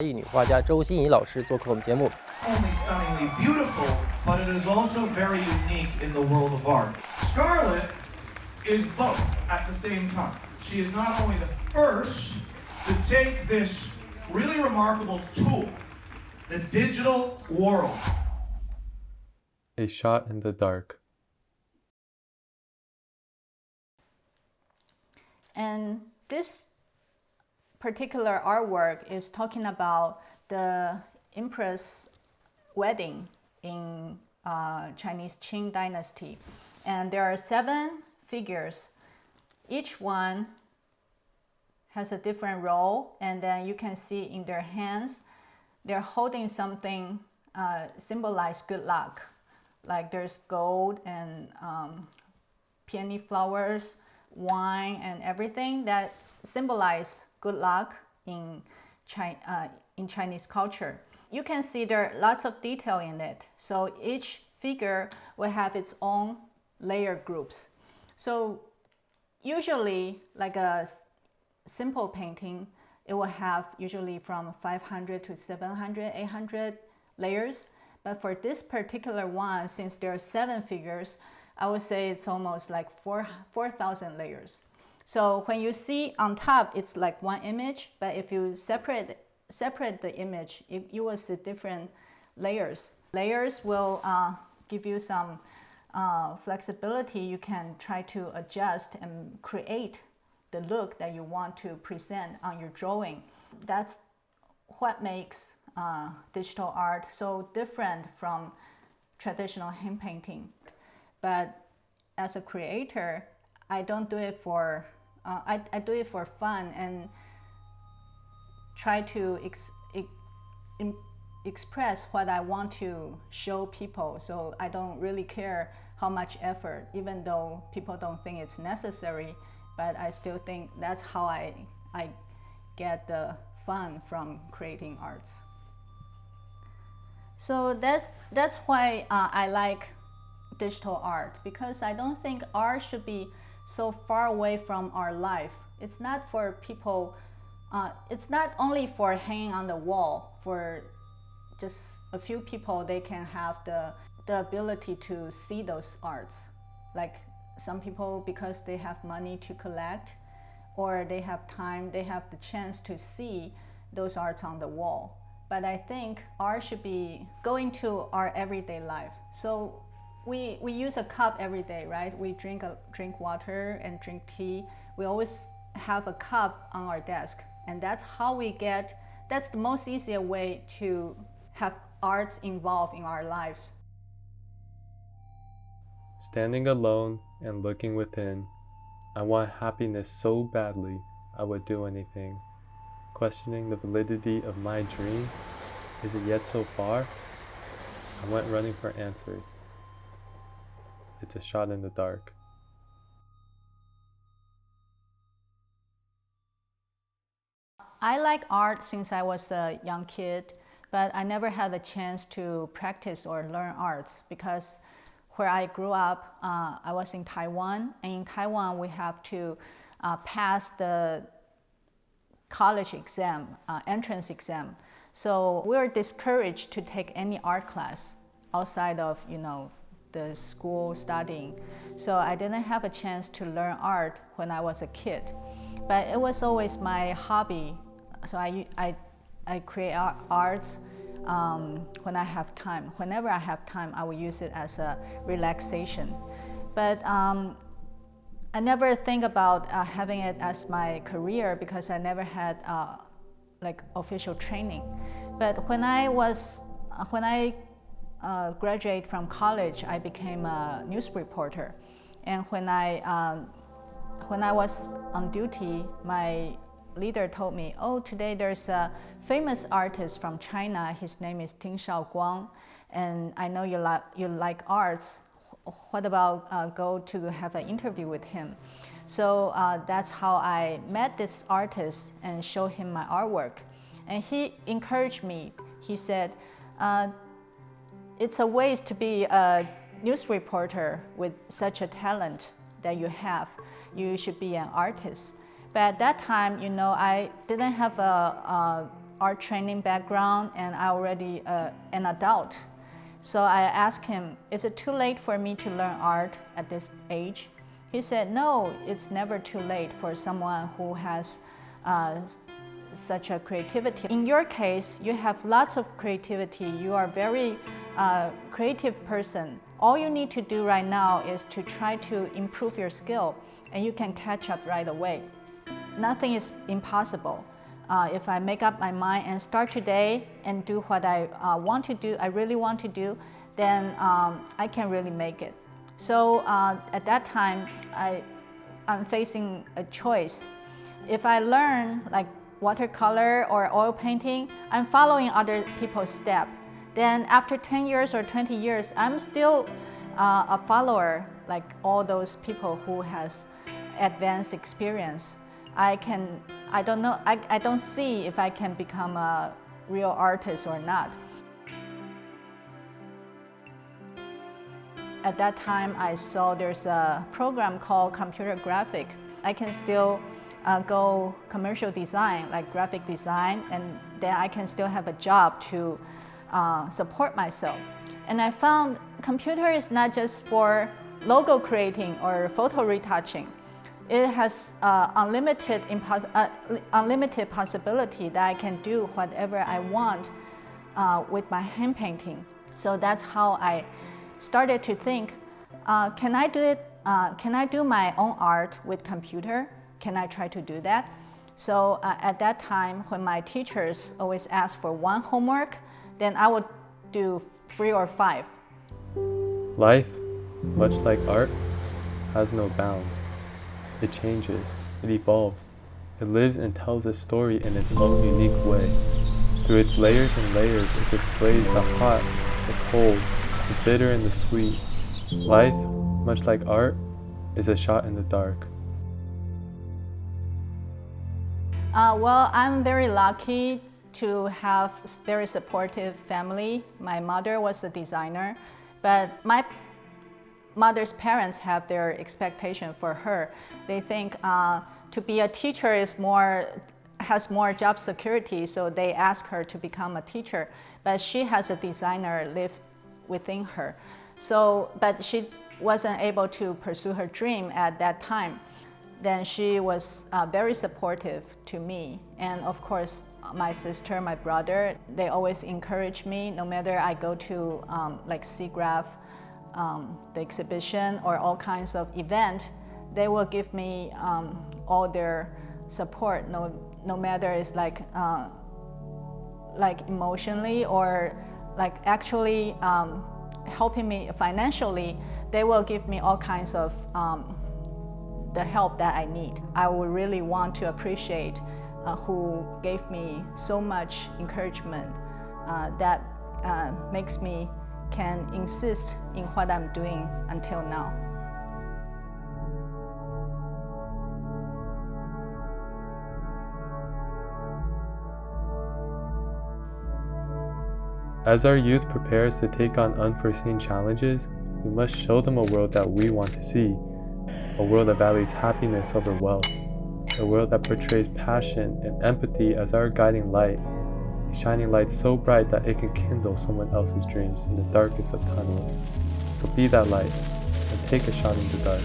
艺女画家周欣怡老师做客我们节目。 Only stunningly beautiful, but it is also very unique in the world of art. Scarlett is both at the same time. She is not only the first to take this really remarkable tool, the digital world. A shot in the dark. And this particular artwork is talking about the Empress wedding in Chinese Qing dynasty. And there are 7 figures. Each one has a different role, and then you can see in their hands, they're holding something symbolize good luck. Like there's gold and peony flowers, wine, and everything that symbolize good luck in Chinese culture. You can see there are lots of detail in it. So each figure will have its own layer groups. So usually, like a simple painting, it will have usually from 500 to 700, 800 layers. But for this particular one, since there are 7 figures, I would say it's almost like 4,000 layers. So when you see on top, it's like one image, but if you separate the image, you will see different layers. Layers will give you some flexibility. You can try to adjust and create the look that you want to present on your drawing. That's what makes digital art so different from traditional hand painting. But as a creator, I don't do it for I do it for fun and try to express what I want to show people. So I don't really care how much effort, even though people don't think it's necessary, but I still think that's how I get the fun from creating arts. So that's why I like digital art, because I don't think art should be so far away from our life. It's not for people, it's not only for hanging on the wall. For just a few people, they can have the ability to see those arts. Like some people, because they have money to collect, or they have time, they have the chance to see those arts on the wall. But I think art should be going to our everyday life. So we use a cup every day, right? We drink water and drink tea. We always have a cup on our desk, and that's how we get. That's the most easier way to have arts involved in our lives. Standing alone and looking within, I want happiness so badly I would do anything. Questioning the validity of my dream, is it yet so far? I went running for answers. It's a shot in the dark. I like art since I was a young kid, but I never had a chance to practice or learn arts because where I grew up, I was in Taiwan, and in Taiwan we have to pass the college exam, entrance exam. So we were discouraged to take any art class outside of, the school studying. So I didn't have a chance to learn art when I was a kid, but it was always my hobby. So I create arts when I have time. Whenever I have time, I will use it as a relaxation. But I never think about having it as my career because I never had like official training. But when I graduated from college, I became a news reporter. And when I was on duty, my leader told me, "Oh, today there's a famous artist from China. His name is Ting Shaoguang, and I know you like arts. What about go to have an interview with him?" So that's how I met this artist and showed him my artwork. And he encouraged me. He said, it's a waste to be a news reporter with such a talent that you have. You should be an artist. But at that time, I didn't have art training background and I already an adult. So I asked him, is it too late for me to learn art at this age? He said, no, it's never too late for someone who has such a creativity. In your case, you have lots of creativity. You are a very creative person. All you need to do right now is to try to improve your skill, and you can catch up right away. Nothing is impossible. If I make up my mind and start today and do what I want to do, I really want to do, then I can really make it. So at that time, I'm facing a choice. If I learn like watercolor or oil painting, I'm following other people's steps. Then after 10 years or 20 years, I'm still a follower like all those people who has advanced experience. I don't see if I can become a real artist or not. At that time, I saw there's a program called computer graphic. I can still go commercial design, like graphic design, and then I can still have a job to support myself. And I found computer is not just for logo creating or photo retouching. It has unlimited possibility that I can do whatever I want with my hand painting. So that's how I started to think, can I do it? Can I do my own art with computer? Can I try to do that? So at that time, when my teachers always ask for one homework, then I would do 3 or 5. Life, much like art, has no bounds. It changes, it evolves, it lives and tells a story in its own unique way. Through its layers and layers, it displays the hot, the cold, the bitter and the sweet. Life, much like art, is a shot in the dark. Well, I'm very lucky to have a very supportive family. My mother was a designer, but my mother's parents have their expectation for her. They think to be a teacher has more job security, so they ask her to become a teacher. But she has a designer live within her. So, but she wasn't able to pursue her dream at that time. Then she was very supportive to me. And of course, my sister, my brother, they always encourage me, no matter I go to like SIGGRAPH, the exhibition or all kinds of event, they will give me all their support, no matter it's like emotionally or like actually helping me financially. They will give me all kinds of the help that I need. I would really want to appreciate who gave me so much encouragement that makes me can insist in what I'm doing until now. As our youth prepares to take on unforeseen challenges, we must show them a world that we want to see, a world that values happiness over wealth, a world that portrays passion and empathy as our guiding light, a shining light so bright that it can kindle someone else's dreams in the darkest of tunnels. So be that light and take a shot in the dark.